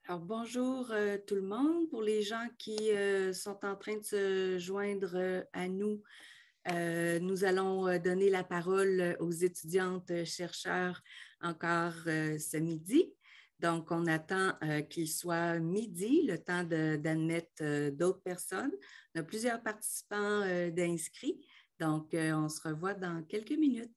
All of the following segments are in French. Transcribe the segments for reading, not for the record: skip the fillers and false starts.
Alors, bonjour tout le monde. Pour les gens qui sont en train de se joindre à nous, nous allons donner la parole aux étudiantes chercheurs encore ce midi. Donc, on attend qu'il soit midi, le temps d'admettre d'autres personnes. On a plusieurs participants d'inscrits. Donc, on se revoit dans quelques minutes.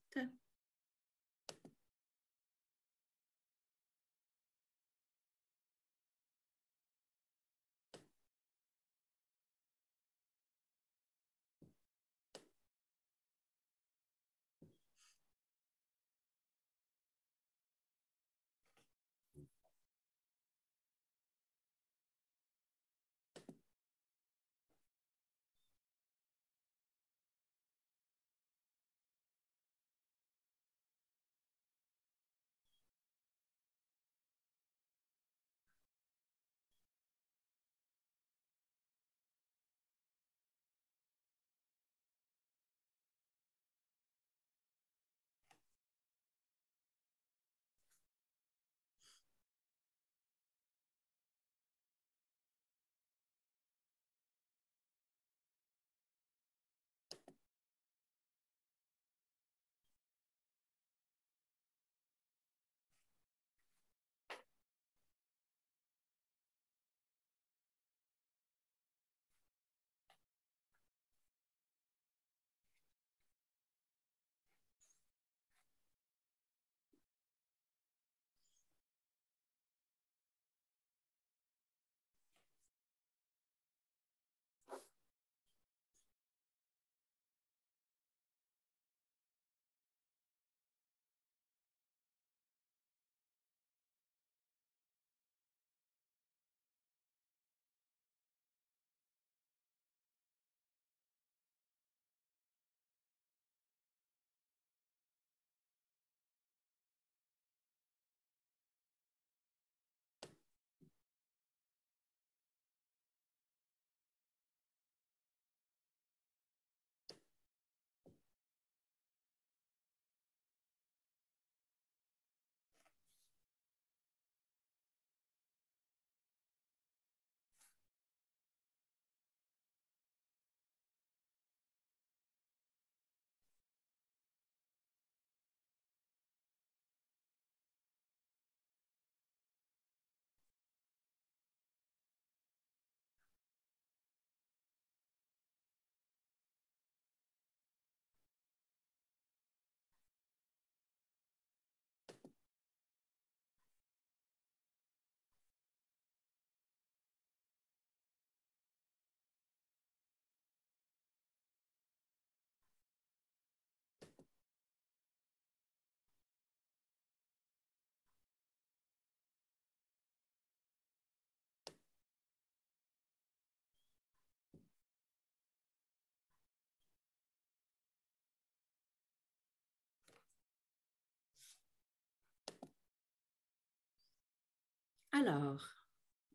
Alors,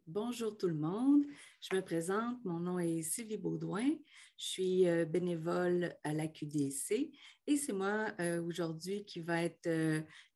bonjour tout le monde. Je me présente, mon nom est Sylvie Baudouin. Je suis bénévole à la QDC et c'est moi aujourd'hui qui va être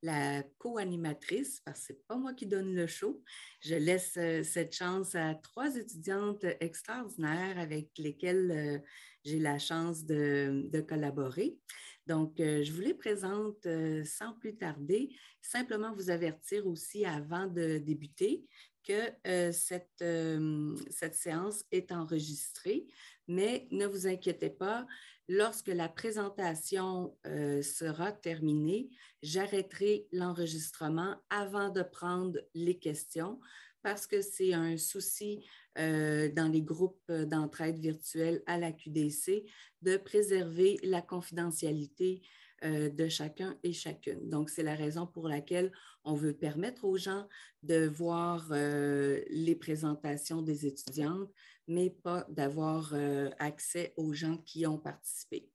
la co-animatrice parce que ce n'est pas moi qui donne le show. Je laisse cette chance à trois étudiantes extraordinaires avec lesquelles j'ai la chance de collaborer. Donc, je vous les présente sans plus tarder, simplement vous avertir aussi avant de débuter que cette séance est enregistrée, mais ne vous inquiétez pas, lorsque la présentation sera terminée, j'arrêterai l'enregistrement avant de prendre les questions parce que c'est un souci dans les groupes d'entraide virtuelle à la QDC de préserver la confidentialité de chacun et chacune. Donc, c'est la raison pour laquelle on veut permettre aux gens de voir les présentations des étudiantes, mais pas d'avoir accès aux gens qui ont participé.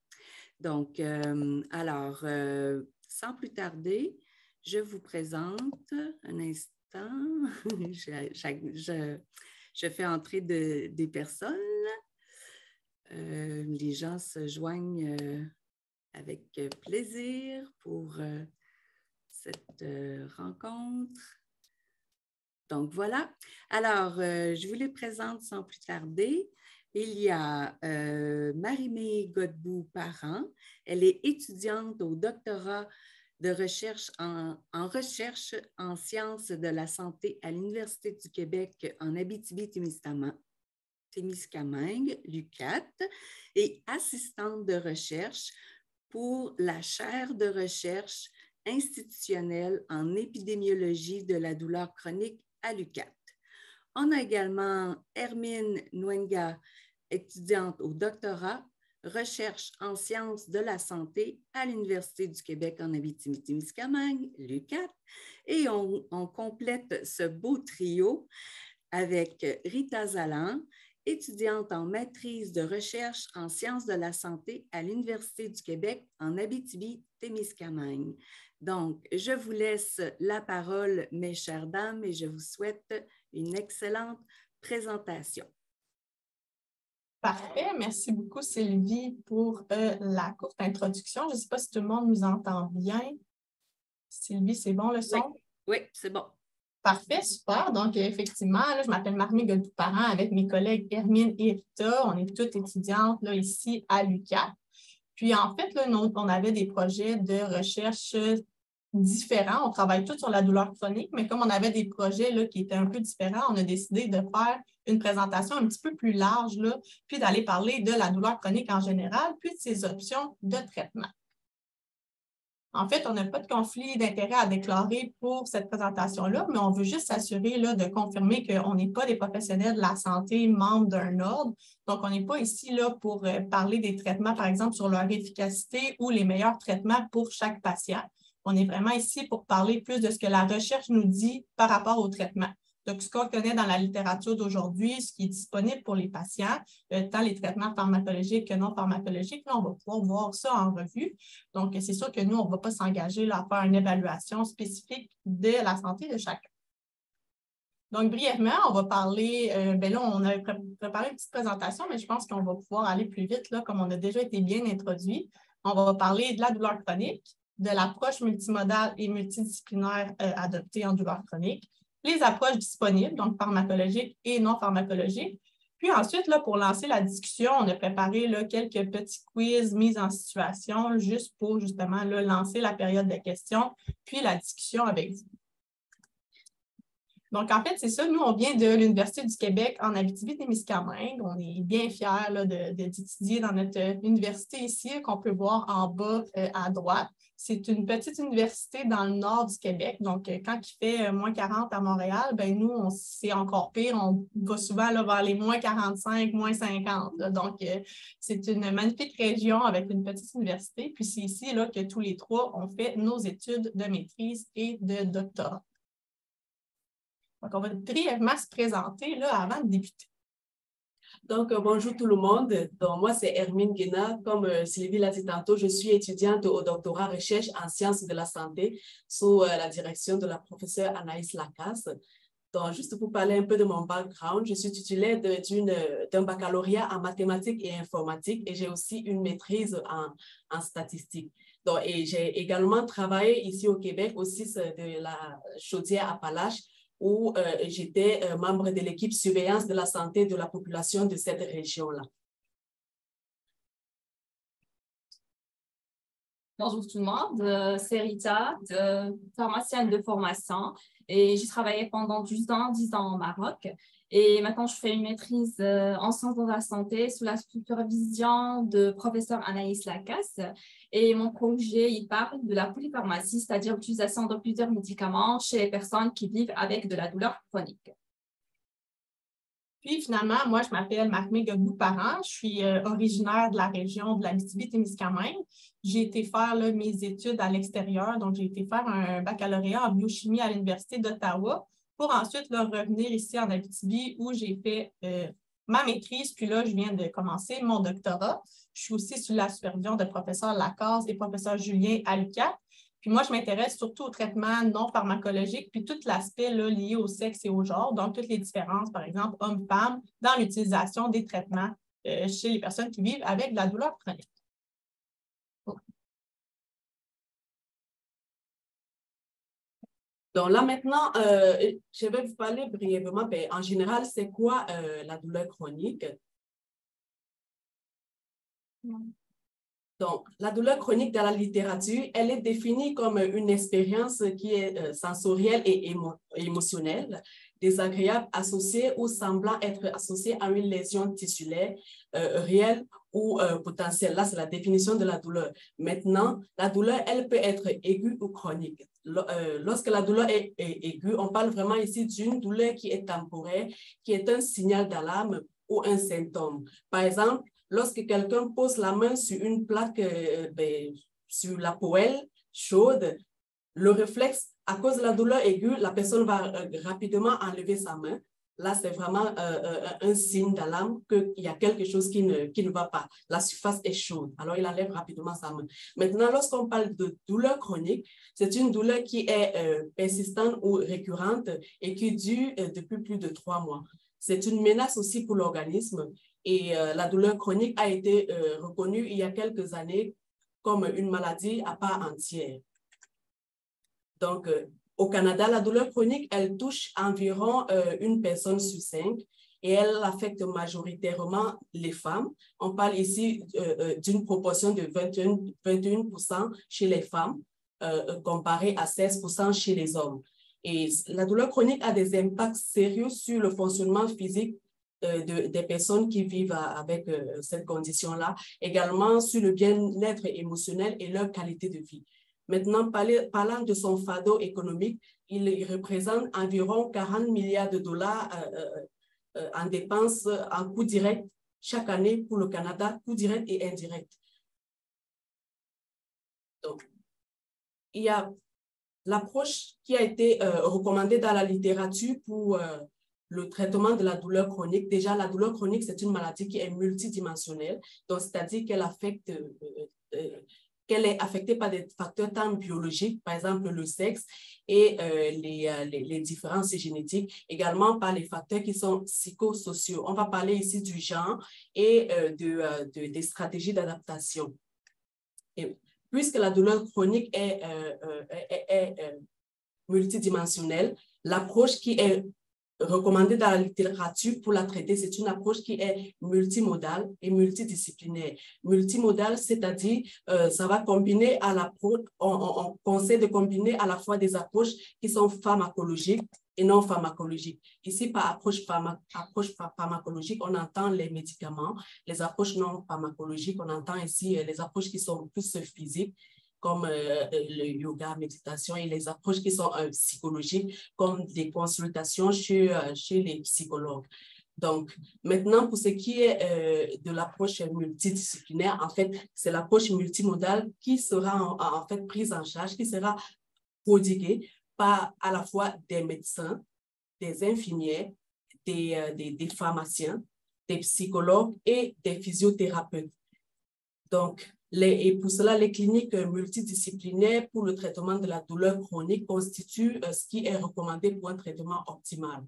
Donc, sans plus tarder, je vous présente un instant. je fais entrer des personnes. Les gens se joignent avec plaisir pour cette rencontre. Donc, voilà. Alors, je vous les présente sans plus tarder. Il y a Marie-Mé Godbout-Parent. Elle est étudiante au doctorat de recherche en recherche en sciences de la santé à l'Université du Québec en Abitibi-Témiscamingue, l'UQAT, et assistante de recherche pour la chaire de recherche institutionnelle en épidémiologie de la douleur chronique à l'UQAT. On a également Hermine Nwenga, étudiante au doctorat, recherche en sciences de la santé à l'Université du Québec en Abitibi-Témiscamingue, l'UQAT, et on complète ce beau trio avec Rita Zalan, étudiante en maîtrise de recherche en sciences de la santé à l'Université du Québec en Abitibi-Témiscamingue. Donc, je vous laisse la parole, mes chères dames, et je vous souhaite une excellente présentation. Parfait. Merci beaucoup, Sylvie, pour la courte introduction. Je ne sais pas si tout le monde nous entend bien. Sylvie, c'est bon le son? Oui, c'est bon. Parfait, super. Donc, effectivement, là, je m'appelle Marie-Mé Godbout-Parent avec mes collègues Hermine et Rita. On est toutes étudiantes là, ici à l'UQAT. Puis, en fait, là, nous, on avait des projets de recherche différents. On travaille tous sur la douleur chronique, mais comme on avait des projets là, qui étaient un peu différents, on a décidé de faire une présentation un petit peu plus large, là, puis d'aller parler de la douleur chronique en général, puis de ses options de traitement. En fait, on n'a pas de conflit d'intérêt à déclarer pour cette présentation-là, mais on veut juste s'assurer de confirmer qu'on n'est pas des professionnels de la santé, membres d'un ordre. Donc, on n'est pas ici là, pour parler des traitements, par exemple, sur leur efficacité ou les meilleurs traitements pour chaque patient. On est vraiment ici pour parler plus de ce que la recherche nous dit par rapport au traitement. Donc, ce qu'on connaît dans la littérature d'aujourd'hui, ce qui est disponible pour les patients, tant les traitements pharmacologiques que non pharmacologiques, là, on va pouvoir voir ça en revue. Donc, c'est sûr que nous, on ne va pas s'engager à faire une évaluation spécifique de la santé de chacun. Donc, brièvement, on va parler, là, on avait préparé une petite présentation, mais je pense qu'on va pouvoir aller plus vite, là, comme on a déjà été bien introduit. On va parler de la douleur chronique, de l'approche multimodale et multidisciplinaire adoptée en douleur chronique, les approches disponibles, donc pharmacologiques et non pharmacologiques. Puis ensuite, là, pour lancer la discussion, on a préparé là, quelques petits quiz mis en situation juste pour justement là, lancer la période de questions, puis la discussion avec vous. Donc, en fait, c'est ça. Nous, on vient de l'Université du Québec en Abitibi-Témiscamingue. On est bien fiers d'étudier dans notre université ici, qu'on peut voir en bas à droite. C'est une petite université dans le nord du Québec. Donc, quand il fait moins 40 à Montréal, ben nous, c'est encore pire. On va souvent là, vers les moins 45, moins 50. Là. Donc, c'est une magnifique région avec une petite université. Puis, c'est ici là, que tous les trois, on fait nos études de maîtrise et de doctorat. Donc, on va brièvement se présenter là, avant de débuter. Donc, bonjour tout le monde. Donc, moi, c'est Hermine Guéna. Comme Sylvie l'a dit tantôt, je suis étudiante au doctorat recherche en sciences de la santé sous la direction de la professeure Anaïs Lacasse. Donc, juste pour parler un peu de mon background, je suis titulaire d'un baccalauréat en mathématiques et informatique et j'ai aussi une maîtrise en statistique. Donc, et j'ai également travaillé ici au Québec, aussi de la Chaudière-Appalaches, où j'étais membre de l'équipe surveillance de la santé de la population de cette région-là. Bonjour tout le monde, c'est Rita, pharmacienne de formation et j'ai travaillé pendant 10 ans au Maroc. Et maintenant, je fais une maîtrise en sciences de la santé sous la supervision de professeur Anaïs Lacasse. Et mon projet, il parle de la polypharmacie, c'est-à-dire l'utilisation de plusieurs médicaments chez les personnes qui vivent avec de la douleur chronique. Puis finalement, moi, je m'appelle Marie-Mé Godbout-Parent. Je suis originaire de la région de l'Abitibi-Témiscamingue. J'ai été faire là, mes études à l'extérieur. Donc, j'ai été faire un baccalauréat en biochimie à l'Université d'Ottawa pour ensuite là, revenir ici en Abitibi où j'ai fait ma maîtrise. Puis là, je viens de commencer mon doctorat. Je suis aussi sous la supervision de professeur Lacasse et professeur Julien à l'UQAT. Puis moi, je m'intéresse surtout au traitement non pharmacologique, puis tout l'aspect lié au sexe et au genre, donc toutes les différences, par exemple, hommes-femmes, dans l'utilisation des traitements chez les personnes qui vivent avec de la douleur chronique. Donc là, maintenant, je vais vous parler brièvement, en général, c'est quoi la douleur chronique? Donc, la douleur chronique dans la littérature, elle est définie comme une expérience qui est sensorielle et émotionnelle, désagréable, associée ou semblant être associée à une lésion tissulaire réelle ou potentielle. Là, c'est la définition de la douleur. Maintenant, la douleur, elle peut être aiguë ou chronique. Lorsque la douleur est aiguë, on parle vraiment ici d'une douleur qui est temporaire, qui est un signal d'alarme ou un symptôme. Par exemple, lorsque quelqu'un pose la main sur une plaque, sur la poêle chaude, le réflexe, à cause de la douleur aiguë, la personne va rapidement enlever sa main. Là, c'est vraiment un signe d'alarme qu'il y a quelque chose qui ne va pas. La surface est chaude, alors il enlève rapidement sa main. Maintenant, lorsqu'on parle de douleur chronique, c'est une douleur qui est persistante ou récurrente et qui dure depuis plus de 3 mois. C'est une menace aussi pour l'organisme. Et la douleur chronique a été reconnue il y a quelques années comme une maladie à part entière. Donc, au Canada, la douleur chronique, elle touche environ une personne sur 5 et elle affecte majoritairement les femmes. On parle ici d'une proportion de 21% chez les femmes, comparé à 16% chez les hommes. Et la douleur chronique a des impacts sérieux sur le fonctionnement physique des personnes qui vivent avec cette condition-là, également sur le bien-être émotionnel et leur qualité de vie. Maintenant, parlant de son fardeau économique, il représente environ 40 milliards de dollars en dépenses, en coûts directs chaque année pour le Canada, coûts directs et indirects. Donc, il y a l'approche qui a été recommandée dans la littérature pour le traitement de la douleur chronique. Déjà, la douleur chronique, c'est une maladie qui est multidimensionnelle, donc c'est-à-dire qu'elle affecte qu'elle est affectée par des facteurs tant biologiques, par exemple le sexe et les différences génétiques, également par les facteurs qui sont psychosociaux. On va parler ici du genre et des stratégies d'adaptation. Puisque la douleur chronique est multidimensionnelle, l'approche qui est recommandée dans la littérature pour la traiter, c'est une approche qui est multimodale et multidisciplinaire. Multimodale, c'est-à-dire ça va combiner à l'approche, on conseille de combiner à la fois des approches qui sont pharmacologiques et non pharmacologiques. Ici, par approche pharmacologique, on entend les médicaments. Les approches non pharmacologiques, on entend ici les approches qui sont plus physiques, comme le yoga, méditation, et les approches qui sont psychologiques, comme des consultations chez les psychologues. Donc, maintenant, pour ce qui est de l'approche multidisciplinaire, en fait, c'est l'approche multimodale qui sera en fait prise en charge, qui sera prodiguée par à la fois des médecins, des infirmières, des pharmaciens, des psychologues et des physiothérapeutes. Donc, et pour cela, les cliniques multidisciplinaires pour le traitement de la douleur chronique constituent ce qui est recommandé pour un traitement optimal.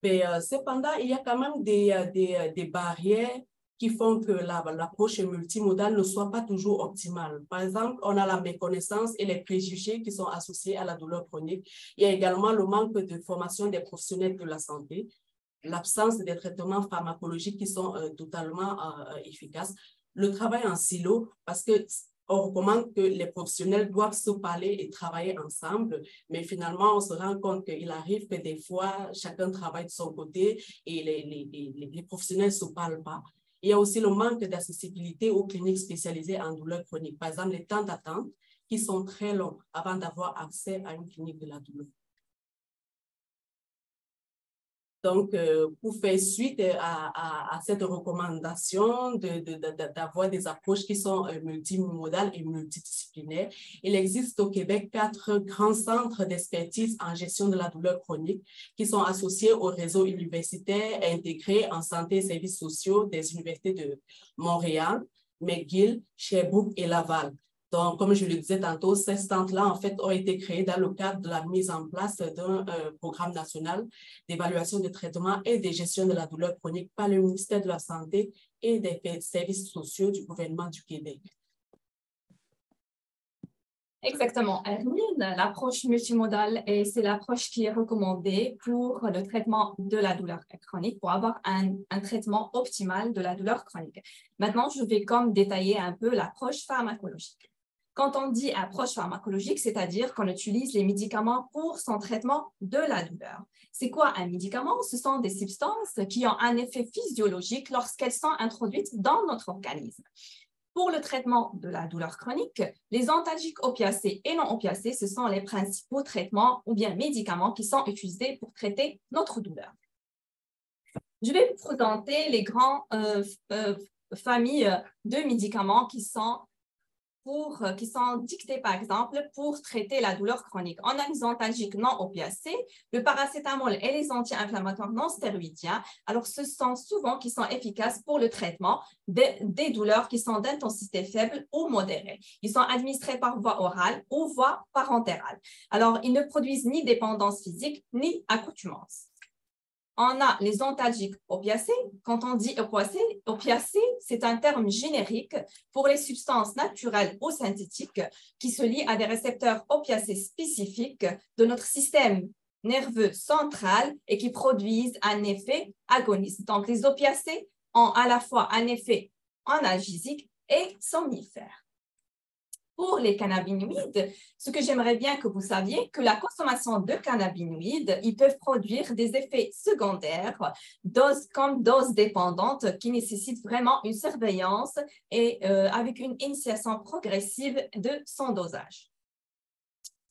Mais cependant, il y a quand même des barrières qui font que l'approche multimodale ne soit pas toujours optimale. Par exemple, on a la méconnaissance et les préjugés qui sont associés à la douleur chronique. Il y a également le manque de formation des professionnels de la santé, l'absence des traitements pharmacologiques qui sont totalement efficaces, le travail en silo, parce qu'on recommande que les professionnels doivent se parler et travailler ensemble, mais finalement, on se rend compte qu'il arrive que des fois, chacun travaille de son côté et les professionnels ne se parlent pas. Il y a aussi le manque d'accessibilité aux cliniques spécialisées en douleur chronique. Par exemple, les temps d'attente qui sont très longs avant d'avoir accès à une clinique de la douleur. Donc, pour faire suite à cette recommandation d'avoir des approches qui sont multimodales et multidisciplinaires, il existe au Québec 4 grands centres d'expertise en gestion de la douleur chronique qui sont associés au réseau universitaire intégré en santé et services sociaux des universités de Montréal, McGill, Sherbrooke et Laval. Donc, comme je le disais tantôt, ces centres-là, en fait, ont été créés dans le cadre de la mise en place d'un programme national d'évaluation de traitement et de gestion de la douleur chronique par le ministère de la Santé et des services sociaux du gouvernement du Québec. Exactement, Hermine. L'approche multimodale, c'est l'approche qui est recommandée pour le traitement de la douleur chronique, pour avoir un traitement optimal de la douleur chronique. Maintenant, je vais comme détailler un peu l'approche pharmacologique. Quand on dit approche pharmacologique, c'est-à-dire qu'on utilise les médicaments pour son traitement de la douleur. C'est quoi un médicament? Ce sont des substances qui ont un effet physiologique lorsqu'elles sont introduites dans notre organisme. Pour le traitement de la douleur chronique, les antalgiques opiacés et non opiacés, ce sont les principaux traitements ou bien médicaments qui sont utilisés pour traiter notre douleur. Je vais vous présenter les grandes familles de médicaments qui sont dictés, par exemple, pour traiter la douleur chronique. On a les antalgiques non opiacés, le paracétamol et les anti-inflammatoires non stéroïdiens. Alors, ce sont souvent qui sont efficaces pour le traitement des douleurs qui sont d'intensité faible ou modérée. Ils sont administrés par voie orale ou voie parentérale. Alors, ils ne produisent ni dépendance physique ni accoutumance. On a les antalgiques opiacés. Quand on dit opiacés, c'est un terme générique pour les substances naturelles ou synthétiques qui se lient à des récepteurs opiacés spécifiques de notre système nerveux central et qui produisent un effet agoniste. Donc, les opiacés ont à la fois un effet analgésique et somnifère. Pour les cannabinoïdes, ce que j'aimerais bien que vous saviez, que la consommation de cannabinoïdes, ils peuvent produire des effets secondaires, comme doses dépendantes, qui nécessitent vraiment une surveillance et avec une initiation progressive de son dosage.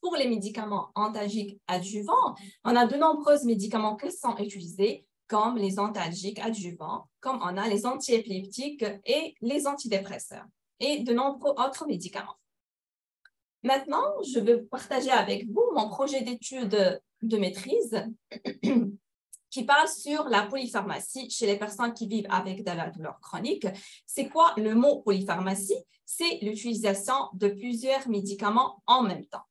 Pour les médicaments antalgiques adjuvants, on a de nombreux médicaments qui sont utilisés, comme les antalgiques adjuvants, comme on a les antiépileptiques et les antidépresseurs, et de nombreux autres médicaments. Maintenant, je vais partager avec vous mon projet d'étude de maîtrise qui parle sur la polypharmacie chez les personnes qui vivent avec de la douleur chronique. C'est quoi le mot polypharmacie? C'est l'utilisation de plusieurs médicaments en même temps.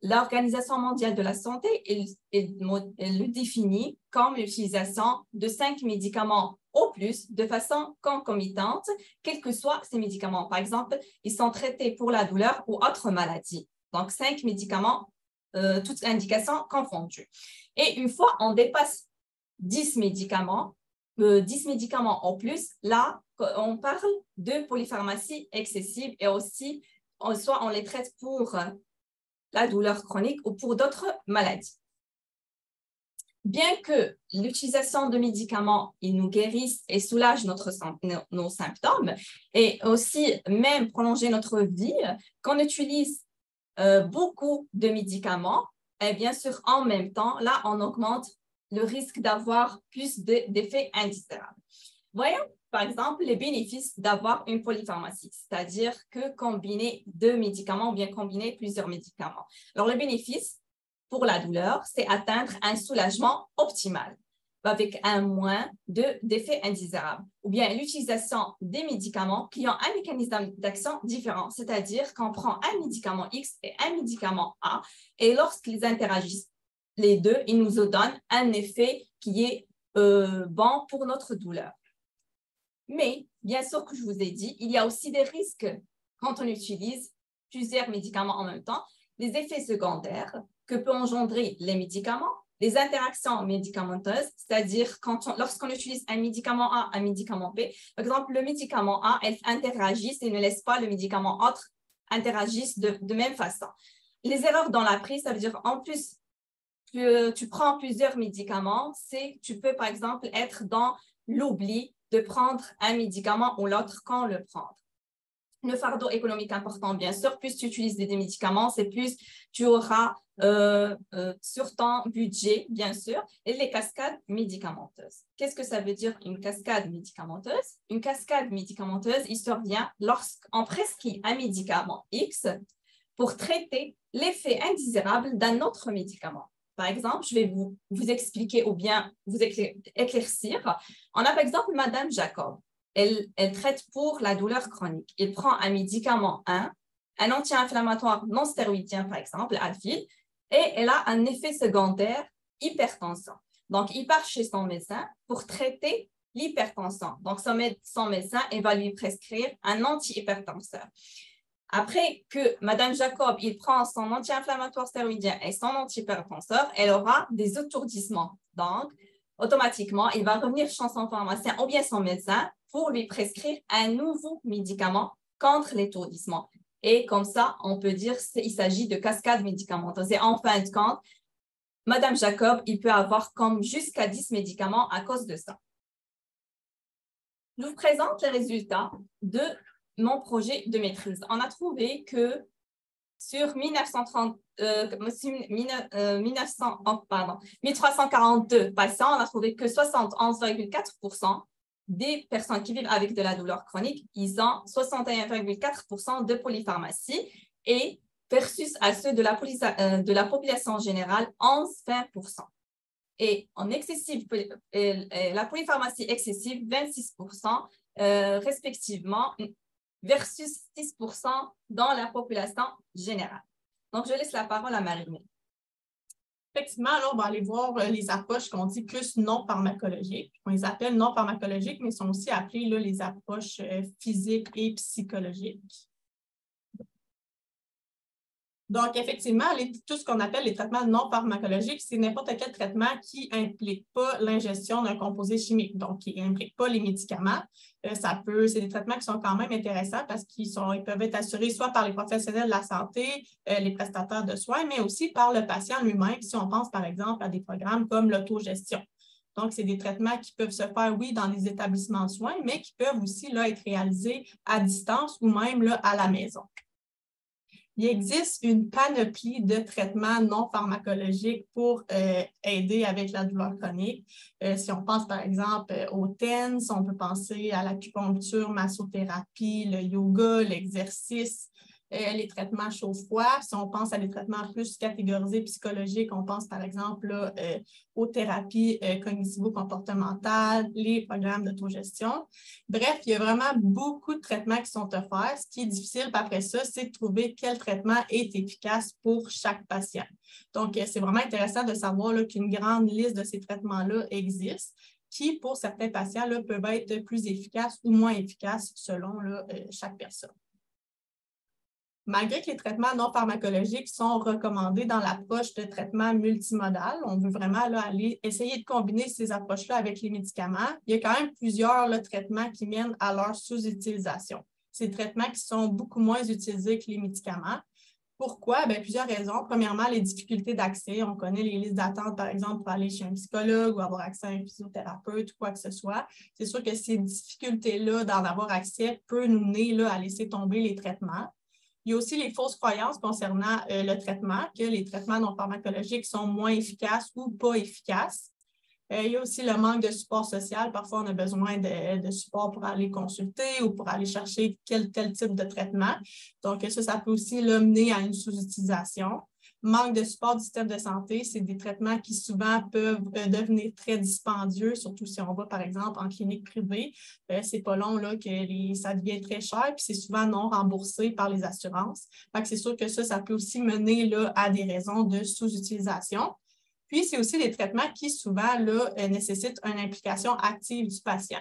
L'Organisation mondiale de la santé, elle le définit comme l'utilisation de 5 médicaments au plus de façon concomitante, quels que soient ces médicaments. Par exemple, ils sont traités pour la douleur ou autre maladie. Donc, 5 médicaments, toutes indications confondues. Et une fois on dépasse 10 médicaments en plus, là, on parle de polypharmacie excessive et aussi, soit on les traite pour la douleur chronique ou pour d'autres maladies. Bien que l'utilisation de médicaments, ils nous guérissent et soulagent nos symptômes et aussi même prolonger notre vie, quand on utilise beaucoup de médicaments, et bien sûr, en même temps, là, on augmente le risque d'avoir plus d'effets indésirables. Voyons, par exemple, les bénéfices d'avoir une polypharmacie, c'est-à-dire que combiner 2 médicaments ou bien combiner plusieurs médicaments. Alors, le bénéfice pour la douleur, c'est atteindre un soulagement optimal avec un moins d'effets indésirables, ou bien l'utilisation des médicaments qui ont un mécanisme d'action différent, c'est-à-dire qu'on prend un médicament X et un médicament A, et lorsqu'ils interagissent les deux, ils nous donnent un effet qui est bon pour notre douleur. Mais, bien sûr que je vous ai dit, il y a aussi des risques quand on utilise plusieurs médicaments en même temps, les effets secondaires que peut engendrer les médicaments, les interactions médicamenteuses, c'est-à-dire lorsqu'on utilise un médicament A, un médicament B, par exemple, le médicament A, elles interagissent et ne laissent pas le médicament autre interagissent de même façon. Les erreurs dans la prise, ça veut dire en plus que tu prends plusieurs médicaments, tu peux par exemple être dans l'oubli de prendre un médicament ou l'autre quand le prendre. Le fardeau économique important, bien sûr, plus tu utilises des médicaments, c'est plus tu auras sur ton budget, bien sûr, et les cascades médicamenteuses. Qu'est-ce que ça veut dire une cascade médicamenteuse? Une cascade médicamenteuse, il survient lorsqu'on prescrit un médicament X pour traiter l'effet indésirable d'un autre médicament. Par exemple, je vais vous expliquer ou bien vous éclaircir. On a par exemple Madame Jacob. Elle traite pour la douleur chronique. Elle prend un médicament 1, un anti-inflammatoire non stéroïdien, par exemple, Alfil, et elle a un effet secondaire hypertension. Donc, il part chez son médecin pour traiter l'hypertension. Donc, son médecin, il va lui prescrire un anti-hypertenseur. Après que Mme Jacob il prend son anti-inflammatoire stéroïdien et son antihypertenseur, elle aura des étourdissements. Donc, automatiquement, il va revenir chez son pharmacien ou bien son médecin pour lui prescrire un nouveau médicament contre l'étourdissement. Et comme ça, on peut dire qu'il s'agit de cascade médicamenteuse. Et en fin de compte, Mme Jacob, il peut avoir comme jusqu'à 10 médicaments à cause de ça. Je vous présente les résultats de mon projet de maîtrise. On a trouvé que sur 1342 patients, on a trouvé que 71,4% des personnes qui vivent avec de la douleur chronique, ils ont 61,4% de polypharmacie et versus à ceux de la population générale, 11,20%. Et en excessive, la polypharmacie excessive, 26%, respectivement, versus 6% dans la population générale. Donc, je laisse la parole à Marie-Mé. Effectivement, là, on va aller voir les approches qu'on dit plus non pharmacologiques. On les appelle non pharmacologiques, mais sont aussi appelées là, les approches physiques et psychologiques. Donc, effectivement, tout ce qu'on appelle les traitements non pharmacologiques, c'est n'importe quel traitement qui n'implique pas l'ingestion d'un composé chimique, donc qui n'implique pas les médicaments. C'est des traitements qui sont quand même intéressants parce qu'ils peuvent être assurés soit par les professionnels de la santé, les prestataires de soins, mais aussi par le patient lui-même, si on pense par exemple à des programmes comme l'autogestion. Donc, c'est des traitements qui peuvent se faire, oui, dans les établissements de soins, mais qui peuvent aussi là, être réalisés à distance ou même là, à la maison. Il existe une panoplie de traitements non pharmacologiques pour aider avec la douleur chronique. Si on pense par exemple au TENS, on peut penser à l'acupuncture, massothérapie, le yoga, l'exercice, les traitements chaud-froid. Si on pense à des traitements plus catégorisés psychologiques, on pense par exemple là, aux thérapies cognitivo-comportementales, les programmes d'autogestion. Bref, il y a vraiment beaucoup de traitements qui sont offerts. Ce qui est difficile après ça, c'est de trouver quel traitement est efficace pour chaque patient. Donc, c'est vraiment intéressant de savoir qu'une grande liste de ces traitements-là existe, qui, pour certains patients, là, peuvent être plus efficaces ou moins efficaces selon là, chaque personne. Malgré que les traitements non pharmacologiques sont recommandés dans l'approche de traitement multimodal, on veut vraiment là, aller essayer de combiner ces approches-là avec les médicaments. Il y a quand même plusieurs là, traitements qui mènent à leur sous-utilisation. Ces traitements qui sont beaucoup moins utilisés que les médicaments. Pourquoi? Bien, plusieurs raisons. Premièrement, les difficultés d'accès. On connaît les listes d'attente, par exemple, pour aller chez un psychologue ou avoir accès à un physiothérapeute ou quoi que ce soit. C'est sûr que ces difficultés-là d'en avoir accès peuvent nous mener là, à laisser tomber les traitements. Il y a aussi les fausses croyances concernant le traitement, que les traitements non pharmacologiques sont moins efficaces ou pas efficaces. Il y a aussi le manque de support social. Parfois, on a besoin de support pour aller consulter ou pour aller chercher tel type de traitement. Donc, ça peut aussi là, mener à une sous-utilisation. Manque de support du système de santé, c'est des traitements qui souvent peuvent devenir très dispendieux, surtout si on va, par exemple, en clinique privée. C'est pas long là, que ça devient très cher, puis c'est souvent non remboursé par les assurances. Donc, c'est sûr que ça peut aussi mener là, à des raisons de sous-utilisation. Puis, c'est aussi des traitements qui, souvent, là, nécessitent une implication active du patient.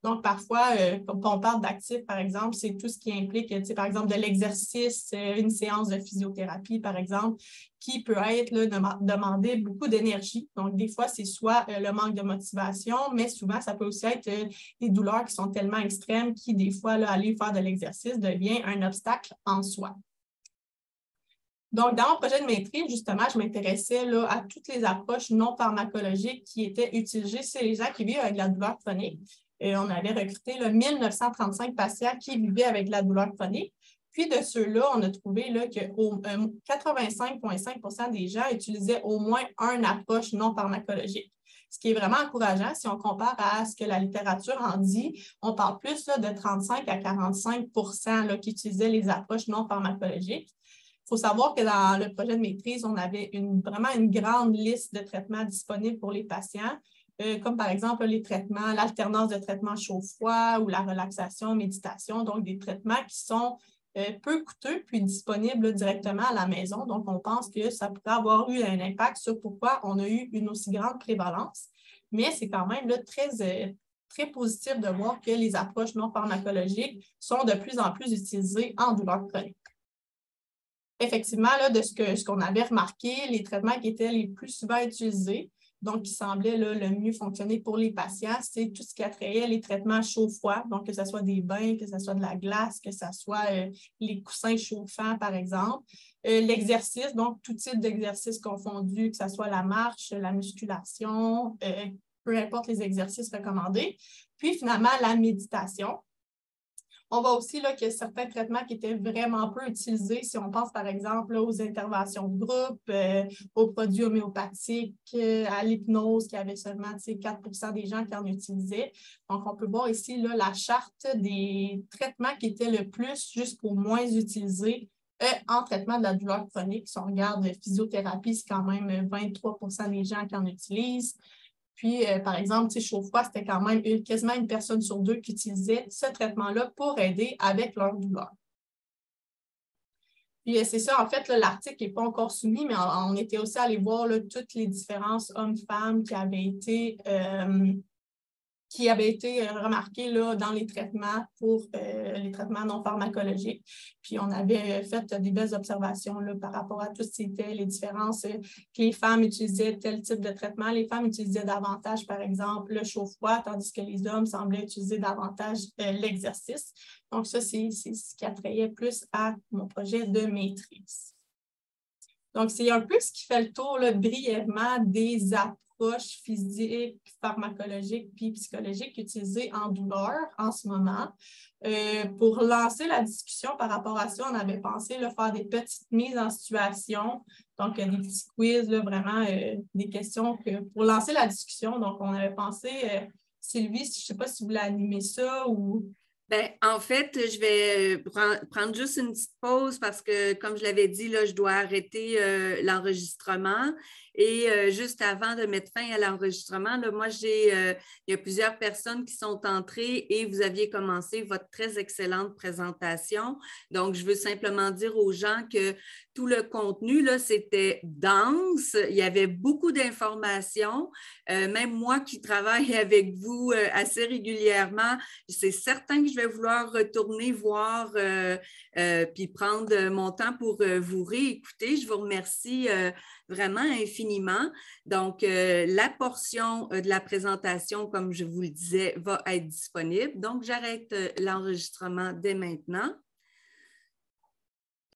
Donc, parfois, quand on parle d'actifs, par exemple, c'est tout ce qui implique, par exemple, de l'exercice, une séance de physiothérapie, par exemple, qui peut être là, demander beaucoup d'énergie. Donc, des fois, c'est soit le manque de motivation, mais souvent, ça peut aussi être des douleurs qui sont tellement extrêmes qui, des fois, là, aller faire de l'exercice devient un obstacle en soi. Donc, dans mon projet de maîtrise, justement, je m'intéressais là, à toutes les approches non pharmacologiques qui étaient utilisées chez les gens qui vivent avec la douleur chronique. Et on avait recruté là, 1935 patients qui vivaient avec la douleur chronique. Puis de ceux-là, on a trouvé que 85,5% des gens utilisaient au moins une approche non pharmacologique. Ce qui est vraiment encourageant si on compare à ce que la littérature en dit. On parle plus là, de 35 à 45% là, qui utilisaient les approches non pharmacologiques. Il faut savoir que dans le projet de maîtrise, on avait vraiment une grande liste de traitements disponibles pour les patients, comme par exemple les traitements, l'alternance de traitements chaud-froid ou la relaxation, méditation, donc des traitements qui sont peu coûteux puis disponibles directement à la maison. Donc, on pense que ça pourrait avoir eu un impact sur pourquoi on a eu une aussi grande prévalence. Mais c'est quand même là, très positif de voir que les approches non pharmacologiques sont de plus en plus utilisées en douleur chronique. effectivement, là, de ce qu'on avait remarqué, les traitements qui étaient les plus souvent utilisés, donc qui semblaient là, le mieux fonctionner pour les patients, c'est tout ce qui attrayait les traitements chaud-froid, donc que ce soit des bains, que ce soit de la glace, que ce soit les coussins chauffants, par exemple. L'exercice, donc tout type d'exercice confondu, que ce soit la marche, la musculation, peu importe les exercices recommandés. Puis finalement, la méditation. On voit aussi là, qu'il y a certains traitements qui étaient vraiment peu utilisés. Si on pense par exemple là, aux interventions de groupe, aux produits homéopathiques, à l'hypnose, qui avait seulement 4 % des gens qui en utilisaient. Donc, on peut voir ici là, la charte des traitements qui étaient le plus jusqu'aux moins utilisés en traitement de la douleur chronique. Si on regarde physiothérapie, c'est quand même 23 % des gens qui en utilisent. Puis, par exemple, chaud-froid, c'était quand même quasiment une personne sur 2 qui utilisait ce traitement-là pour aider avec leur douleur. Puis, c'est ça, en fait, l'article n'est pas encore soumis, mais on était aussi allé voir là, toutes les différences hommes-femmes qui avaient été remarquées là, dans les traitements pour les traitements non pharmacologiques. Puis, on avait fait des belles observations là, par rapport à tout ce qui était les différences que les femmes utilisaient tel type de traitement. Les femmes utilisaient davantage, par exemple, le chaud-froid, tandis que les hommes semblaient utiliser davantage l'exercice. Donc, ça, c'est ce qui attrayait plus à mon projet de maîtrise. Donc, c'est un peu ce qui fait le tour là, brièvement des approches physiques, pharmacologiques puis psychologiques utilisées en douleur en ce moment. Pour lancer la discussion par rapport à ça, on avait pensé là, faire des petites mises en situation, donc des petits quiz, là, vraiment des questions pour lancer la discussion. Donc, on avait pensé, Sylvie, je ne sais pas si vous voulez animer ça ou... Bien, en fait, je vais prendre juste une petite pause parce que, comme je l'avais dit, là, je dois arrêter l'enregistrement. Et juste avant de mettre fin à l'enregistrement, moi, il y a plusieurs personnes qui sont entrées et vous aviez commencé votre très excellente présentation. Donc, je veux simplement dire aux gens que tout le contenu, là, c'était dense. Il y avait beaucoup d'informations. Même moi qui travaille avec vous assez régulièrement, c'est certain que je vais vouloir retourner voir puis prendre mon temps pour vous réécouter. Je vous remercie vraiment infiniment. Donc, la portion de la présentation, comme je vous le disais, va être disponible. Donc, j'arrête l'enregistrement dès maintenant.